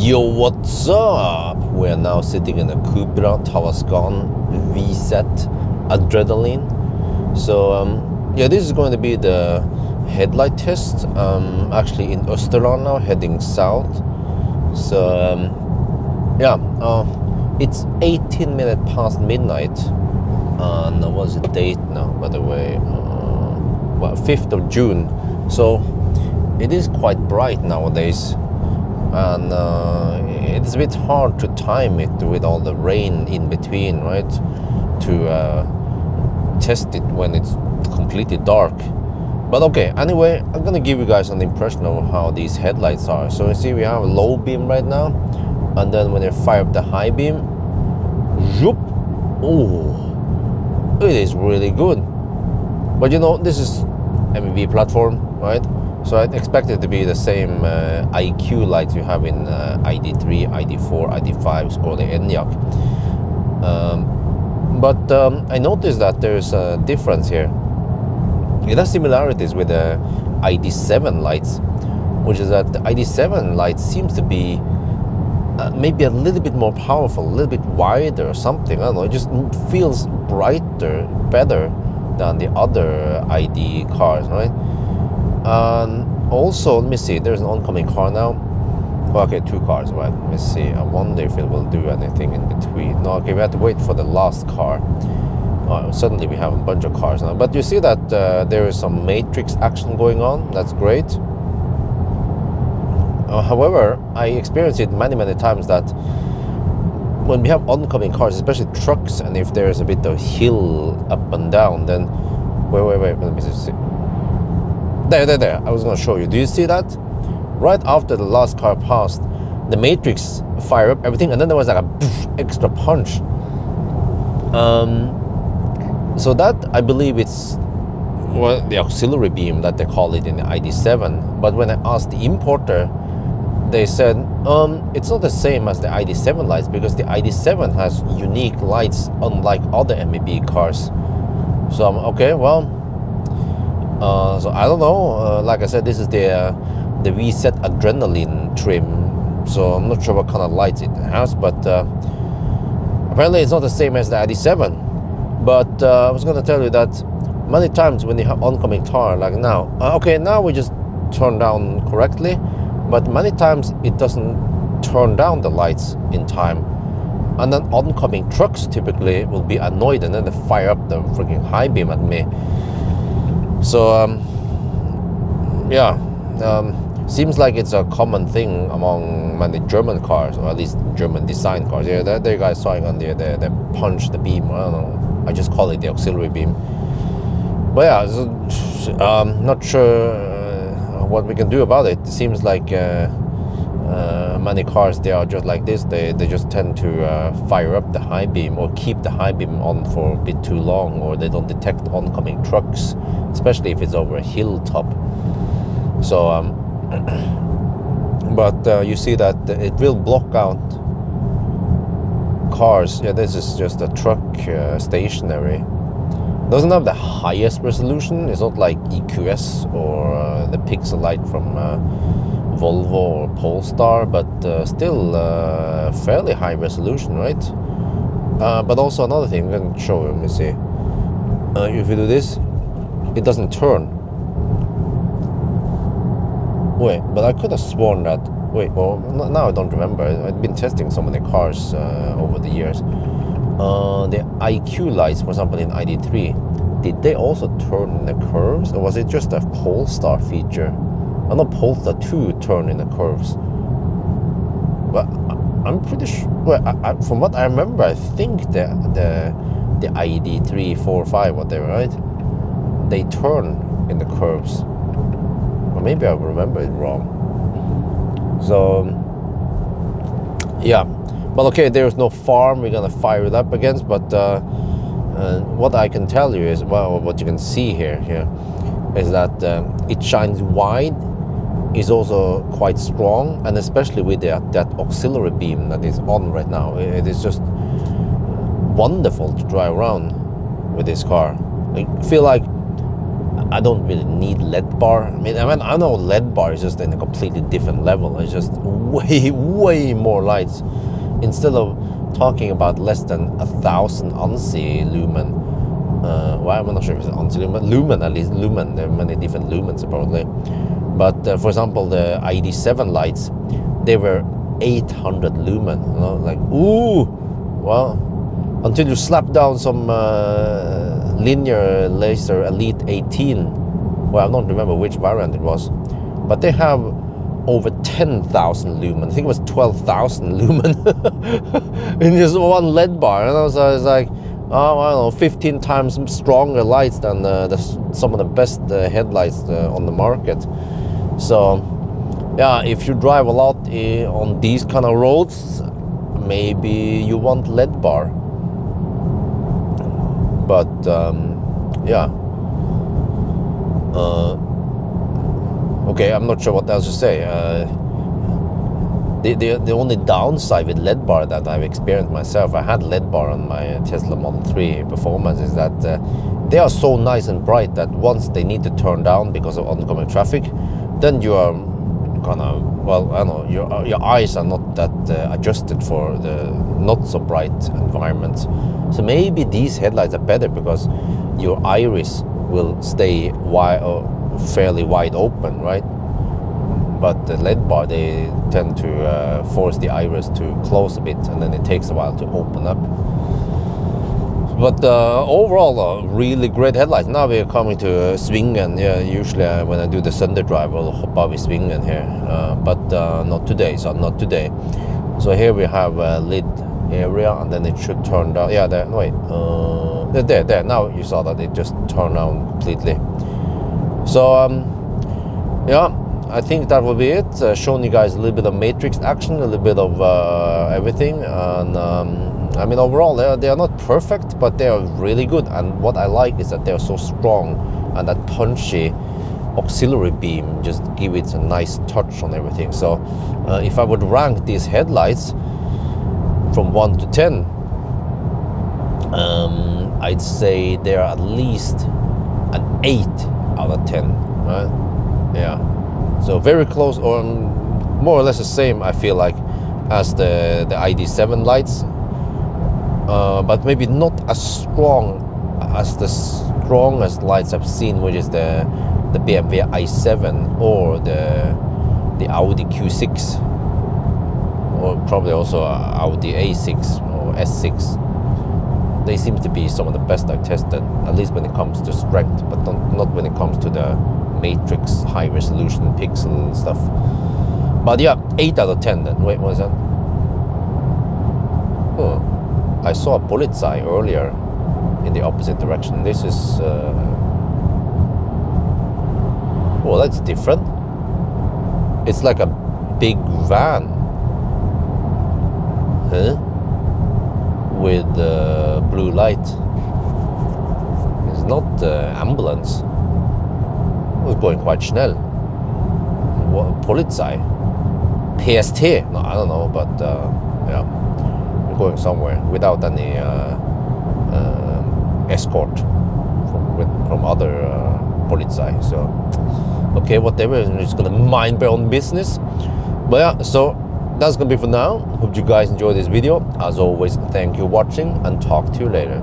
Yo, what's up? We're now sitting in a Cupra Tavascan VZ Adrenaline. So yeah, this is going to be the headlight test. Actually in Oslo now, heading south. So yeah, it's 18 minutes past midnight. And what's the date now, by the way? Well, 5th of June. So it is quite bright nowadays. And it's a bit hard to time it with all the rain in between, right? To test it when it's completely dark. But okay, anyway, I'm gonna give you guys an impression of how these headlights are. So you see we have a low beam right now, and then when you fire up the high beam, zoop, oh, it is really good. But you know, this is MEB platform, right? So I'd expect it to be the same IQ lights you have in ID3, ID4, ID5, it's called the Ioniq. But I noticed that there's a difference here. It has similarities with the ID7 lights, which is that the ID7 light seems to be maybe a little bit more powerful, a little bit wider or something. I don't know, it just feels brighter, better than the other ID cars, right? And also, let me see, there's an oncoming car now. Oh, okay, two cars, right? Let me see. I wonder if it will do anything in between. No, okay, we have to wait for the last car. Suddenly we have a bunch of cars now. But you see that there is some matrix action going on. That's great. However, I experienced it many times that when we have oncoming cars, especially trucks, and if there's a bit of hill up and down, then wait, let me see. There, I was going to show you. Do you see that? Right after the last car passed, the matrix fired up everything, and then there was like a poof, extra punch. So that, I believe it's, well, the auxiliary beam that they call it in the ID7. But when I asked the importer, they said, it's not the same as the ID7 lights, because the ID7 has unique lights unlike other MEB cars. So I'm okay, well, so I don't know, like I said, this is the VZ Adrenaline trim, so I'm not sure what kind of lights it has, but apparently it's not the same as the ID7. But I was going to tell you that many times when you have oncoming car, like now, okay, now we just turn down correctly, but many times it doesn't turn down the lights in time, and then oncoming trucks typically will be annoyed, and then they fire up the freaking high beam at me. So yeah, seems like it's a common thing among many German cars, or at least German design cars. Yeah, there you guys saw it on the punch, the beam. I don't know, I just call it the auxiliary beam. But yeah, so, not sure what we can do about it. It seems like many cars, they are just like this. They just tend to fire up the high beam, or keep the high beam on for a bit too long, or they don't detect oncoming trucks, especially if it's over a hilltop. So but you see that it will block out cars. Yeah, this is just a truck stationary. Doesn't have the highest resolution. It's not like EQS or the pixel light from Volvo or Polestar, but still fairly high resolution, right? But also another thing I'm going to show you. Let me see. If you do this, it doesn't turn. Wait, but I could have sworn that. Wait, well, now I don't remember. I've been testing so many cars over the years. The IQ lights, for example, in ID3, did they also turn in the curves, or was it just a Polestar feature? I know Polestar 2 turn in the curves, but I'm pretty sure. Well, from what I remember, I think the ID3, 4, 5, whatever, right? They turn in the curves, or maybe I remember it wrong. So yeah, but okay, there's no farm we're gonna fire it up against. But what I can tell you is, well, what you can see here is that it shines wide, is also quite strong, and especially with that auxiliary beam that is on right now, it is just wonderful to drive around with this car. I feel like I don't really need LED bar. I mean, I know LED bar is just in a completely different level. It's just way more lights. Instead of talking about less than 1,000 ANSI lumen, well, I'm not sure if it's ANSI lumen, lumen at least, lumen. There are many different lumens apparently. But for example, the ID7 lights, they were 800 lumen. You know, like ooh, well, until you slap down some linear laser Elite 18. Well, I don't remember which variant it was, but they have over 10,000 lumen. I think it was 12,000 lumen in just one LED bar. And I was like, oh, I don't know, 15 times stronger lights than some of the best headlights on the market. So, yeah, if you drive a lot on these kind of roads, maybe you want LED bar. But yeah. Okay, I'm not sure what else to say. The only downside with LED bar that I've experienced myself, I had LED bar on my Tesla Model 3 Performance, is that they are so nice and bright that once they need to turn down because of oncoming traffic, then you are kind of, well, I don't know, your eyes are not that adjusted for the not so bright environment. So maybe these headlights are better because your iris will stay fairly wide open, right? But the LED bar, they tend to force the iris to close a bit, and then it takes a while to open up. But overall, really great headlights. Now we're coming to Svingen. Yeah, usually when I do the Sunday drive, I'll hop out with Svingen here, but not today. So not today. So here we have a lid area, and then it should turn down. Yeah, there. No, wait. There. Now you saw that it just turned down completely. So yeah, I think that will be it. Showing you guys a little bit of matrix action, a little bit of everything, and I mean, overall they are not perfect, but they are really good. And what I like is that they are so strong, and that punchy auxiliary beam just give it a nice touch on everything. So if I would rank these headlights from 1 to 10, I'd say they're at least an 8 out of 10, right? Yeah, so very close, or more or less the same, I feel like, as the ID7 lights, but maybe not as strong as the strongest lights I've seen, which is the BMW i7 or the Audi Q6, or probably also Audi A6 or S6. They seem to be some of the best I've tested, at least when it comes to strength, but not when it comes to the matrix, high resolution pixel stuff. But yeah, 8 out of 10 then. Wait, what is that? Oh, I saw a bullseye earlier in the opposite direction. This is well, that's different. It's like a big van, huh? With blue light. It's not ambulance. It was going quite schnell. What, Polizei? PST? No, I don't know, but yeah, we're going somewhere without any escort from other Polizei. So, okay, whatever. I'm just gonna mind my own business. But yeah, so that's gonna be for now. Hope you guys enjoyed this video. As always, thank you for watching, and talk to you later.